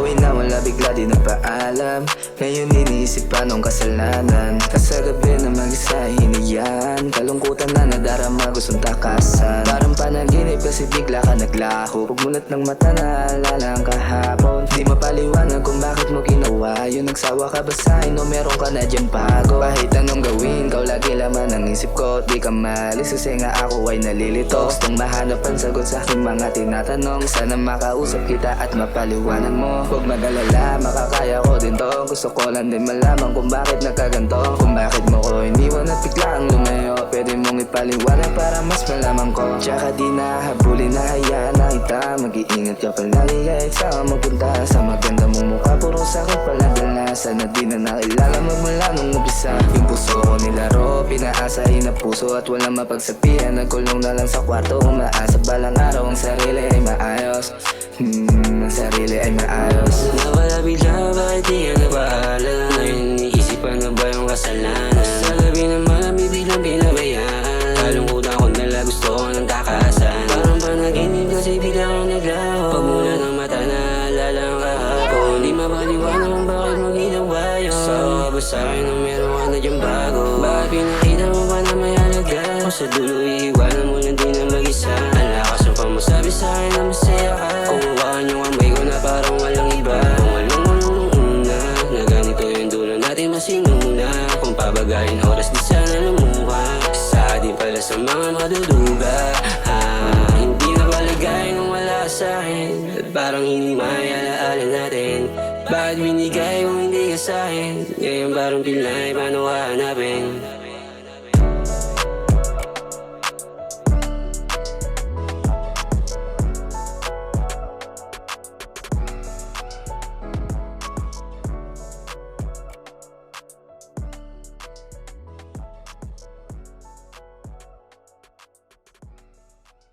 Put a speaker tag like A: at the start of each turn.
A: Umuwi na wala, bigla di nagpaalam. Ngayon iniisip pa nung kasalanan. Sa gabi na mag-isa hiniyan, kalungkutan na nadarama, gustong takasan. Parang panaginip kasi bigla ka naglaho. Pagmulat ng mata naalala ang kahapon. Di mapaliwanag kung bakit mo ginawa yun. Nagsawa ka ba sa'kin o meron ka na dyan bago? Kahit anong gawin, ikaw lagi laman ang isip ko. Di ka malis kasi nga ako ay nalilito. Gustong mahanap ang sagot sa aking mga tinatanong. Sana makausap kita at mapaliwanag mo. Huwag mag-alala, makakaya ko din to. Gusto ko lang din malaman kung bakit nagkaganto. Kung bakit mo ko iniwan at biglang lumayo. Pwede mong ipaliwanag para mas malaman ko. Tsaka di nahabulin na hayaan na kita. Mag-iingat ka palagi kahit saan magpunta. Sa maganda mong mukha, puro sakit pala dala. Sana di na nakilala magmula nung umpisa. Yung puso ko nilaro, pinaasahin na puso at walang mapagsabihan. Nagkulong na lang sa kwarto, umaasa balang araw ang sarili ay maayos. Ang sarili ay maayos.
B: Nawala bigla, bakit di ka nabaalam? Ngayon iniisip pa na ba yung kasalanan? Sa gabi na malamig biglang pinabayaan. Kalungkutan ko nala, gusto ko ng takasan. Parang panaginip kasi bigla ko naglaho. Pagmula ng mata naalala ang kahapon. Di mapaliwanag kung bakit mo ginawa yun. Sawa ka ba sa'kin na meron ka na dyan bago? Bakit pinakita mo ba na may halaga? Kung sa dulo iiwanan mo lang din na mag-isa. Ang lakas ng pamasabi sa'kin na masaya ka. Kung hawakan yung kamay ko na parang walang iba. Kung walang nung una na ganito yung dulo natin masinuna. Kung pabagayin oras di sana lumuha. Sa din pala sa mga maduduga. Hindi na balagay nung wala sa'kin. At parang hindi may alaala natin. Bakit binigay kung hindi ka sa'kin? Ngayon parang pinay, paano hahanapin?